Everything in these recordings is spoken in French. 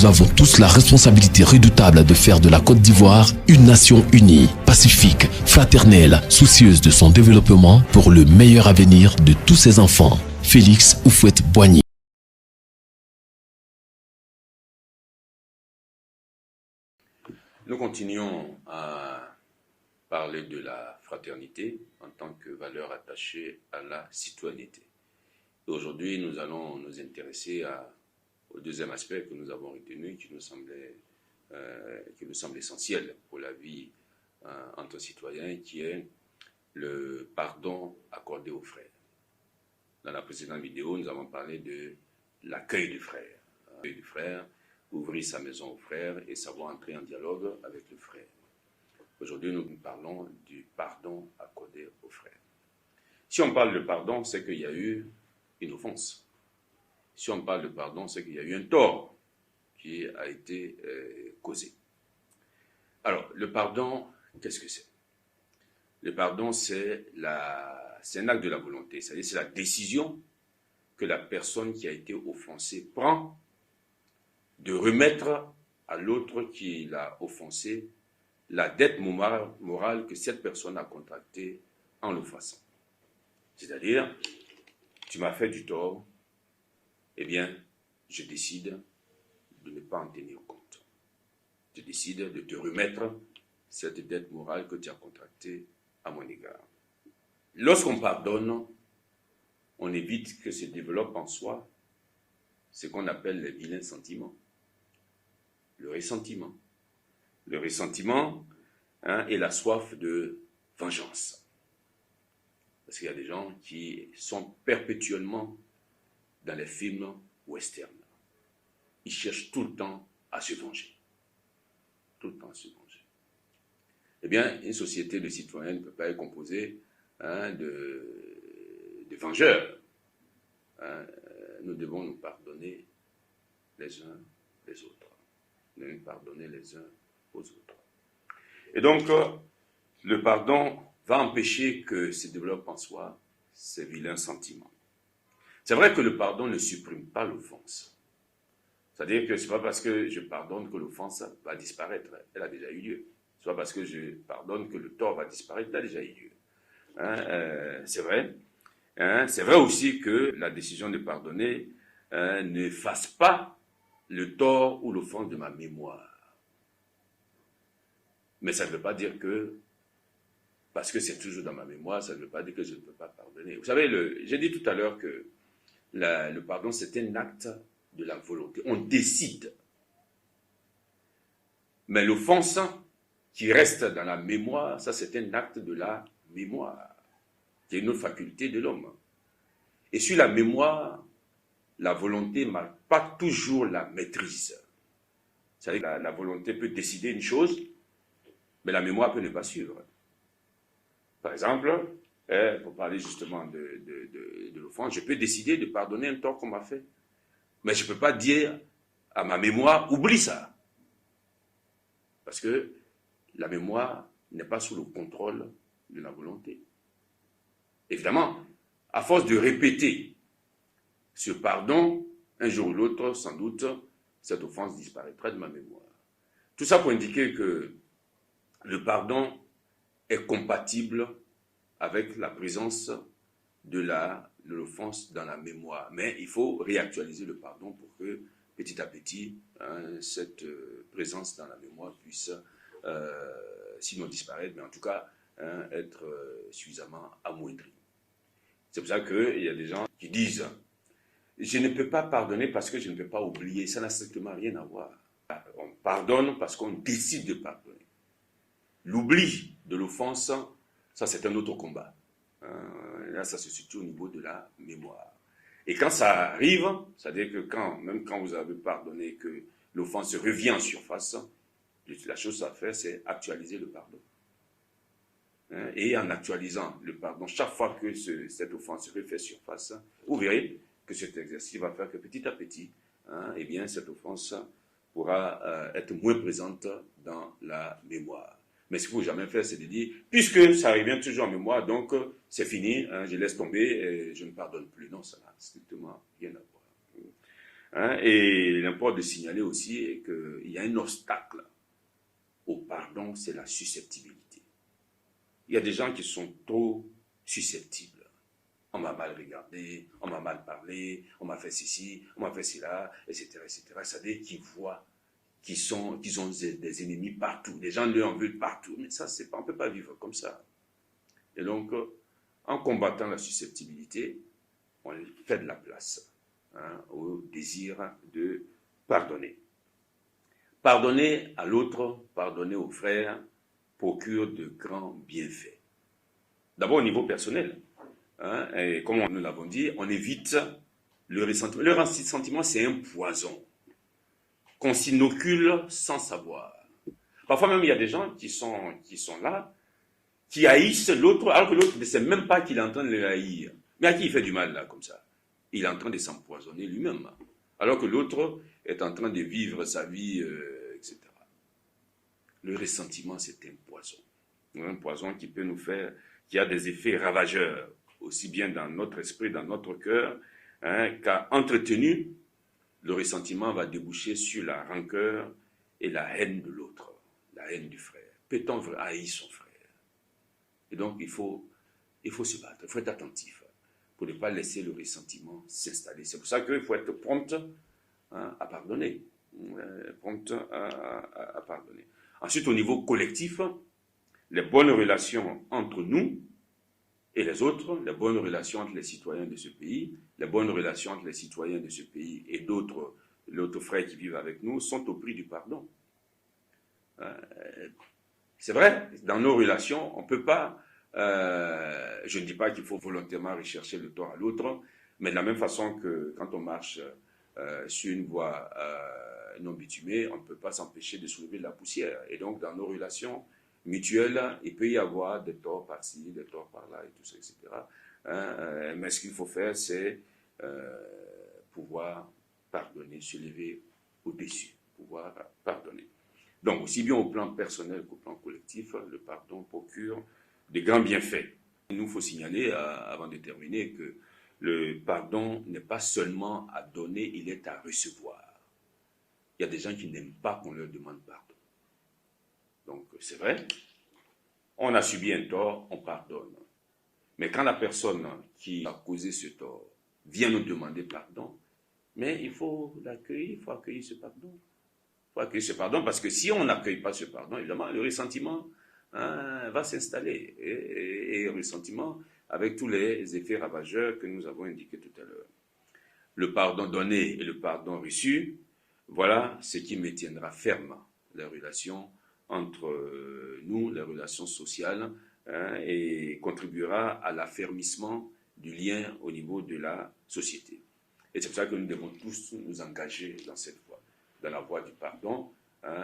avons tous la responsabilité redoutable de faire de la Côte d'Ivoire une nation unie, pacifique, fraternelle, soucieuse de son développement pour le meilleur avenir de tous ses enfants. Félix Houphouët-Boigny. Nous continuons à parler de la fraternité en tant que valeur attachée à la citoyenneté. Aujourd'hui, nous allons nous intéresser au deuxième aspect que nous avons retenu, qui nous semble essentiel pour la vie entre citoyens, qui est le pardon accordé aux frères. Dans la précédente vidéo, nous avons parlé de l'accueil du frère. L'accueil du frère, ouvrir sa maison au frère et savoir entrer en dialogue avec le frère. Aujourd'hui, nous parlons du pardon accordé aux frères. Si on parle de pardon, c'est qu'il y a eu une offense. Si on parle de pardon, c'est qu'il y a eu un tort qui a été causé. Alors, le pardon, qu'est-ce que c'est? Le pardon, c'est un acte de la volonté, c'est-à-dire c'est la décision que la personne qui a été offensée prend de remettre à l'autre qui l'a offensé la dette morale que cette personne a contractée en l'offensant. C'est-à-dire, tu m'as fait du tort, eh bien, je décide de ne pas en tenir compte. Je décide de te remettre cette dette morale que tu as contractée à mon égard. Lorsqu'on pardonne, on évite que se développe en soi ce qu'on appelle les vilains sentiments. Le ressentiment. Le ressentiment et la soif de vengeance. Parce qu'il y a des gens qui sont perpétuellement dans les films westerns. Ils cherchent tout le temps à se venger. Tout le temps à se venger. Eh bien, une société de citoyens ne peut pas être composée de vengeurs. Nous devons nous pardonner les uns les autres. Nous pardonner les uns aux autres. Et donc, le pardon va empêcher que se développe en soi ces vilains sentiments. C'est vrai que le pardon ne supprime pas l'offense. C'est-à-dire que ce n'est pas parce que je pardonne que l'offense va disparaître. Elle a déjà eu lieu. Ce n'est pas parce que je pardonne que le tort va disparaître. Il a déjà eu lieu. C'est vrai. C'est vrai aussi que la décision de pardonner ne fasse pas le tort ou l'offense de ma mémoire. Mais ça ne veut pas dire que, parce que c'est toujours dans ma mémoire, ça ne veut pas dire que je ne peux pas pardonner. Vous savez, j'ai dit tout à l'heure que le pardon, c'est un acte de la volonté. On décide. Mais l'offense qui reste dans la mémoire, ça c'est un acte de la mémoire, qui est une autre faculté de l'homme. Et sur la mémoire, la volonté n'a pas toujours la maîtrise. C'est-à-dire que la volonté peut décider une chose, mais la mémoire peut ne pas suivre. Par exemple, pour parler justement de l'offense, je peux décider de pardonner un tort qu'on m'a fait. Mais je ne peux pas dire à ma mémoire, oublie ça. Parce que la mémoire n'est pas sous le contrôle de la volonté. Évidemment, à force de répéter ce pardon, un jour ou l'autre, sans doute, cette offense disparaîtra de ma mémoire. Tout ça pour indiquer que le pardon est compatible avec la présence de l'offense dans la mémoire. Mais il faut réactualiser le pardon pour que, petit à petit, cette présence dans la mémoire puisse, sinon disparaître, mais en tout cas, être suffisamment amoindrie. C'est pour ça qu'il y a des gens qui disent « Je ne peux pas pardonner parce que je ne peux pas oublier ». Ça n'a strictement rien à voir. On pardonne parce qu'on décide de pardonner. L'oubli de l'offense, ça c'est un autre combat. Là, ça se situe au niveau de la mémoire. Et quand ça arrive, c'est-à-dire que même quand vous avez pardonné, que l'offense revient en surface, la chose à faire, c'est actualiser le pardon. Et en actualisant le pardon, chaque fois que cette offense refait surface, vous verrez que cet exercice va faire que petit à petit, eh bien, cette offense pourra être moins présente dans la mémoire. Mais ce qu'il ne faut jamais faire, c'est de dire, puisque ça revient toujours en mémoire, donc c'est fini, je laisse tomber et je ne pardonne plus. Non, ça n'a strictement rien à voir. Et il importe de signaler aussi qu'il y a un obstacle au pardon, c'est la susceptibilité. Il y a des gens qui sont trop susceptibles. On m'a mal regardé, on m'a mal parlé, on m'a fait ceci, on m'a fait cela, etc., etc. C'est-à-dire qu'ils voient qu'ils ont des ennemis partout. Les gens leur en veulent partout. Mais ça, on ne peut pas vivre comme ça. Et donc, en combattant la susceptibilité, on fait de la place au désir de pardonner. Pardonner à l'autre, pardonner au frère, procure de grands bienfaits. D'abord au niveau personnel. Et comme nous l'avons dit, on évite le ressentiment. Le ressentiment, c'est un poison qu'on s'inocule sans savoir. Parfois même, il y a des gens qui sont là, qui haïssent l'autre, alors que l'autre ne sait même pas qu'il est en train de le haïr. Mais à qui il fait du mal, là, comme ça? Il est en train de s'empoisonner lui-même. Alors que l'autre est en train de vivre sa vie, etc. Le ressentiment, c'est un poison. Un poison qui peut nous faire, qui a des effets ravageurs, aussi bien dans notre esprit, dans notre cœur, qu'entretenu, le ressentiment va déboucher sur la rancœur et la haine de l'autre, la haine du frère. Peut-on haïr son frère? Et donc, il faut se battre, il faut être attentif pour ne pas laisser le ressentiment s'installer. C'est pour ça qu'il faut être prompt à pardonner. Prompt à pardonner. Ensuite, au niveau collectif, les bonnes relations entre nous et les autres, les bonnes relations entre les citoyens de ce pays, les bonnes relations entre les citoyens de ce pays et d'autres frères qui vivent avec nous sont au prix du pardon. C'est vrai, dans nos relations, on ne peut pas, je ne dis pas qu'il faut volontairement rechercher le tort à l'autre, mais de la même façon que quand on marche sur une voie non bitumée, on ne peut pas s'empêcher de soulever de la poussière. Et donc, dans nos relations mutuelles, il peut y avoir des torts par-ci, des torts par-là, et tout ça, etc. Mais ce qu'il faut faire, c'est pouvoir pardonner, se lever au-dessus, pouvoir pardonner. Donc, aussi bien au plan personnel qu'au plan collectif, le pardon procure de grands bienfaits. Il nous faut signaler, avant de terminer, que le pardon n'est pas seulement à donner, il est à recevoir. Il y a des gens qui n'aiment pas qu'on leur demande pardon. Donc, c'est vrai, on a subi un tort, on pardonne. Mais quand la personne qui a causé ce tort vient nous demander pardon, mais il faut l'accueillir, il faut accueillir ce pardon. Il faut accueillir ce pardon parce que si on n'accueille pas ce pardon, évidemment, le ressentiment va s'installer. Et le ressentiment avec tous les effets ravageurs que nous avons indiqués tout à l'heure. Le pardon donné et le pardon reçu, voilà ce qui maintiendra ferme les relations entre nous, les relations sociales, et contribuera à l'affermissement du lien au niveau de la société. Et c'est pour ça que nous devons tous nous engager dans cette voie, dans la voie du pardon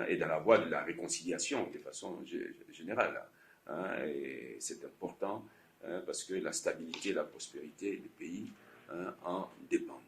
et dans la voie de la réconciliation de façon générale. Et c'est important parce que la stabilité et la prospérité du pays en dépendent.